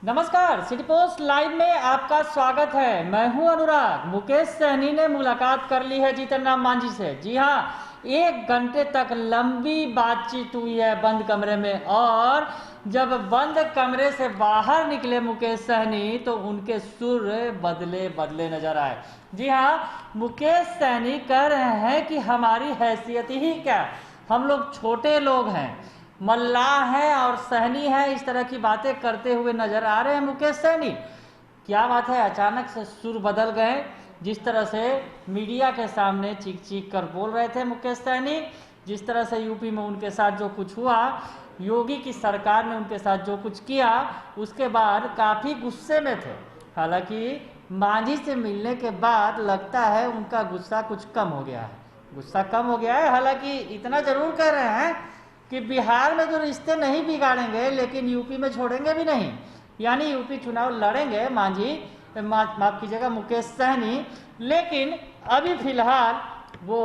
नमस्कार, city post live में आपका स्वागत है। मैं हूं अनुराग। मुकेश सहनी ने मुलाकात कर ली है जीतन राम मांझी से। जी हां, 1 घंटे तक लंबी बातचीत हुई है बंद कमरे में, और जब बंद कमरे से बाहर निकले मुकेश सहनी तो उनके सुर बदले बदले नजर आए। जी हां, मुकेश सहनी कह रहे हैं कि हमारी हैसियत ही क्या, हम लोग छोटे लोग हैं, मल्लाह हैं और सहनी है, इस तरह की बातें करते हुए नजर आ रहे हैं मुकेश सहनी। क्या बात है, अचानक से सुर बदल गए। जिस तरह से मीडिया के सामने चीख चीख कर बोल रहे थे मुकेश सहनी, जिस तरह से यूपी में उनके साथ जो कुछ हुआ, योगी की सरकार ने उनके साथ जो कुछ किया, उसके बाद काफ़ी गुस्से में थे। हालांकि मांझी से मिलने के बाद लगता है उनका गुस्सा कुछ कम हो गया है, गुस्सा कम हो गया है। हालांकि इतना जरूर कह रहे हैं कि बिहार में जो रिश्ते नहीं बिगाड़ेंगे लेकिन यूपी में छोड़ेंगे भी नहीं, यानी यूपी चुनाव लड़ेंगे मांझी, माफ कीजिएगा मुकेश सहनी, लेकिन अभी फिलहाल वो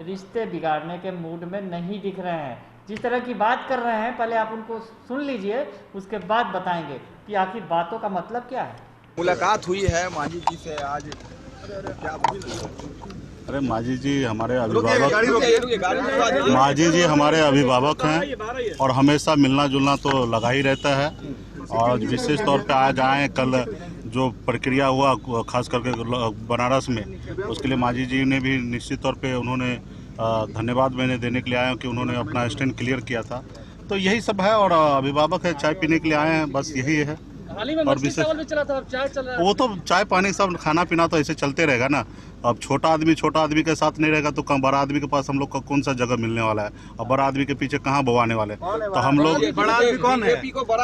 रिश्ते बिगाड़ने के मूड में नहीं दिख रहे हैं। जिस तरह की बात कर रहे हैं, पहले आप उनको सुन लीजिए, उसके बाद बताएंगे कि आखिर बातों का मतलब क्या है। मुलाकात हुई है मांझी जी से आज, क्या अरे मांझी जी हमारे अभिभावक, मांझी जी हमारे अभिभावक हैं और हमेशा मिलना जुलना तो लगा ही रहता है। और विशेष तौर पे आज आए, कल जो प्रक्रिया हुआ खास करके बनारस में, उसके लिए मांझी जी ने भी निश्चित तौर पे उन्होंने धन्यवाद मैंने देने के लिए आया हूँ कि उन्होंने अपना स्टैंड क्लियर किया था। तो यही सब है, और अभिभावक है, चाय पीने के लिए आए हैं, बस यही है। और विशेष चाय चल रहा है, वो तो चाय पानी सब खाना पीना तो ऐसे चलते रहेगा ना। अब छोटा आदमी के साथ नहीं रहेगा तो बड़ा आदमी के पास हम लोग का कौन सा जगह मिलने वाला है, और बड़ा आदमी के पीछे कहाँ भवाने वाले। तो हम लोग बड़ा आदमी कौन है?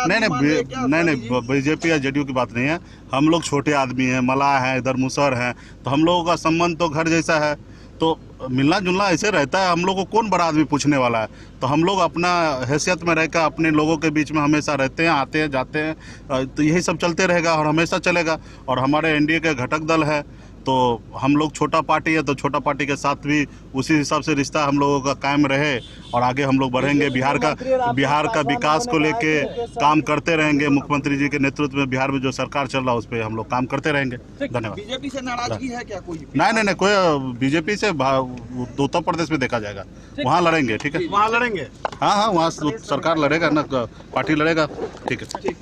नहीं बीजेपी या जेडीयू की बात नहीं है। हम लोग छोटे आदमी हैं, मलाह हैं, इधर मुसहर हैं, तो हम लोगों का संबंध तो घर जैसा है, तो मिलना जुलना ऐसे रहता है। हम लोग को कौन बड़ा आदमी पूछने वाला है। तो हम लोग अपना हैसियत में रहकर अपने लोगों के बीच में हमेशा रहते हैं, आते हैं जाते हैं, तो यही सब चलते रहेगा और हमेशा चलेगा। और हमारे एनडीए के घटक दल है, तो हम लोग छोटा पार्टी है, तो छोटा पार्टी के साथ भी उसी हिसाब से रिश्ता हम लोगों का कायम रहे, और आगे हम लोग बढ़ेंगे। बिहार का विकास को लेके काम करते रहेंगे। मुख्यमंत्री जी के नेतृत्व में बिहार में जो सरकार चल रहा है उस पर हम लोग काम करते रहेंगे। धन्यवाद। बीजेपी से नाराजगी है क्या कोई? नहीं, कोई बीजेपी से उत्तर प्रदेश में देखा जाएगा, वहाँ लड़ेंगे। ठीक है, वहाँ लड़ेंगे। हाँ, वहाँ सरकार लड़ेगा ना, पार्टी लड़ेगा। ठीक है।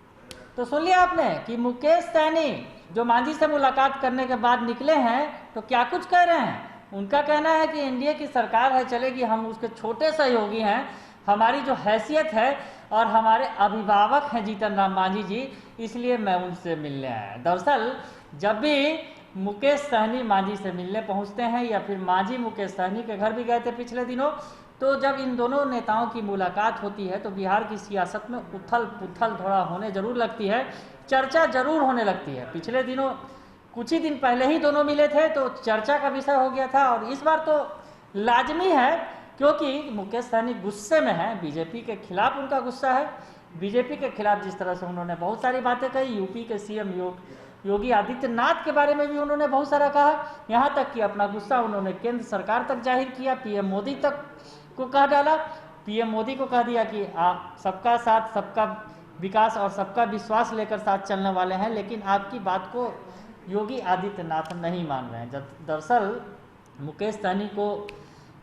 तो सुन लिया आपने कि मुकेश सहनी जो मांझी से मुलाकात करने के बाद निकले हैं तो क्या कुछ कह रहे हैं। उनका कहना है कि एनडीए की सरकार है चलेगी, हम उसके छोटे सहयोगी हैं, हमारी जो हैसियत है और हमारे अभिभावक हैं जीतन राम मांझी जी, इसलिए मैं उनसे मिलने आया। दरअसल जब भी मुकेश सहनी मांझी से मिलने पहुंचते हैं, या फिर मांझी मुकेश सहनी के घर भी गए थे पिछले दिनों, तो जब इन दोनों नेताओं की मुलाकात होती है तो बिहार की सियासत में उथल पुथल थोड़ा होने जरूर लगती है, चर्चा जरूर होने लगती है। पिछले दिनों कुछ ही दिन पहले ही दोनों मिले थे तो चर्चा का विषय हो गया था, और इस बार तो लाजमी है क्योंकि मुकेश सहनी गुस्से में है, बीजेपी के खिलाफ उनका गुस्सा है। बीजेपी के खिलाफ जिस तरह से उन्होंने बहुत सारी बातें कही, यूपी के सीएम योगी आदित्यनाथ के बारे में भी उन्होंने बहुत सारा कहा, यहाँ तक कि अपना गुस्सा उन्होंने केंद्र सरकार तक जाहिर किया, पीएम मोदी तक को कह डाला। पीएम मोदी को कह दिया कि आप सबका साथ, सबका विकास और सबका विश्वास लेकर साथ चलने वाले हैं, लेकिन आपकी बात को योगी आदित्यनाथ नहीं मान रहे हैं। दरअसल मुकेश सहनी को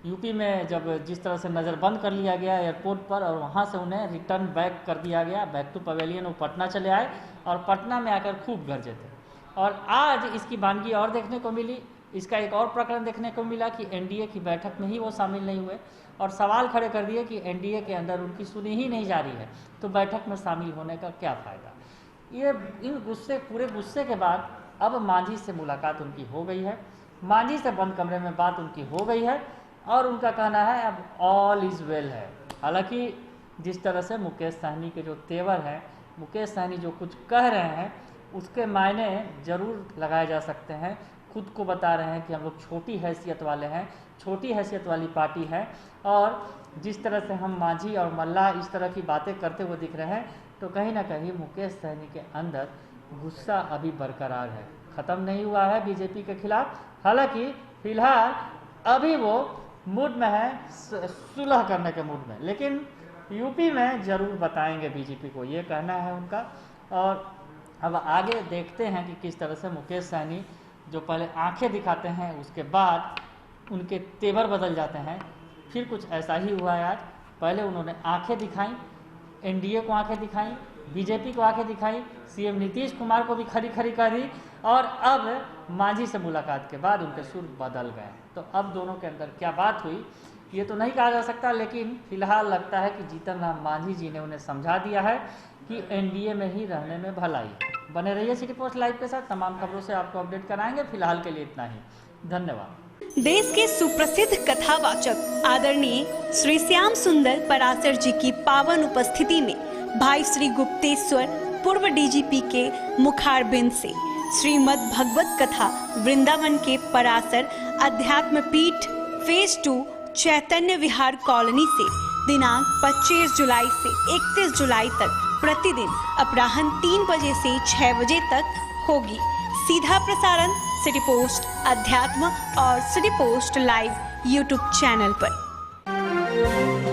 यूपी में जब जिस तरह से नज़रबंद कर लिया गया एयरपोर्ट पर, और वहाँ से उन्हें रिटर्न बैक कर दिया गया, बैक टू पवेलियन, वो पटना चले आए और पटना में आकर खूब गरजे थे। और आज इसकी वानगी और देखने को मिली, इसका एक और प्रकरण देखने को मिला कि एनडीए की बैठक में ही वो शामिल नहीं हुए, और सवाल खड़े कर दिए कि एनडीए के अंदर उनकी सुनी ही नहीं जा रही है तो बैठक में शामिल होने का क्या फ़ायदा। ये इन पूरे गुस्से के बाद अब मांझी से मुलाकात उनकी हो गई है, मांझी से बंद कमरे में बात उनकी हो गई है, और उनका कहना है अब ऑल इज़ वेल है। हालांकि जिस तरह से मुकेश सहनी के जो तेवर हैं, मुकेश सहनी जो कुछ कह रहे हैं, उसके मायने ज़रूर लगाए जा सकते हैं। खुद को बता रहे हैं कि हम लोग छोटी हैसियत वाले हैं, छोटी हैसियत वाली पार्टी है, और जिस तरह से हम मांझी और मल्लाह इस तरह की बातें करते हुए दिख रहे हैं, तो कहीं ना कहीं मुकेश सहनी के अंदर गुस्सा अभी बरकरार है, ख़त्म नहीं हुआ है बीजेपी के खिलाफ। हालांकि फिलहाल अभी वो मूड में है, सुलह करने के मूड में, लेकिन यूपी में ज़रूर बताएंगे बीजेपी को, ये कहना है उनका। और अब आगे देखते हैं कि किस तरह से मुकेश सहनी जो पहले आंखें दिखाते हैं, उसके बाद उनके तेवर बदल जाते हैं। फिर कुछ ऐसा ही हुआ है आज। पहले उन्होंने आंखें दिखाई, एनडीए को आंखें दिखाई, बीजेपी को आंखें दिखाई, सीएम नीतीश कुमार को भी खरी खरी करी, और अब मांझी से मुलाकात के बाद उनके सुर बदल गए। तो अब दोनों के अंदर क्या बात हुई ये तो नहीं कहा जा सकता, लेकिन फिलहाल लगता है कि जीतन राम मांझी जी ने उन्हें समझा दिया है कि एनडीए में ही रहने में भलाई है। बने रहिए सिटी पोस्ट लाइव के साथ, तमाम खबरों से आपको अपडेट कराएंगे। फिलहाल के लिए इतना ही, धन्यवाद। देश के सुप्रसिद्ध कथावाचक आदरणीय श्री श्याम सुंदर पराशर जी की पावन उपस्थिति में भाई श्री गुप्तेश्वर पूर्व डीजीपी के मुखारबिंद से श्रीमद् भगवत कथा वृंदावन के पराशर अध्यात्म पीठ फेज 2 चैतन्य विहार कॉलोनी से दिनांक 25 जुलाई से 31 जुलाई तक प्रतिदिन अपराह्न 3 बजे से 6 बजे तक होगी। सीधा प्रसारण सिटी पोस्ट अध्यात्म और city post live YouTube channel पर।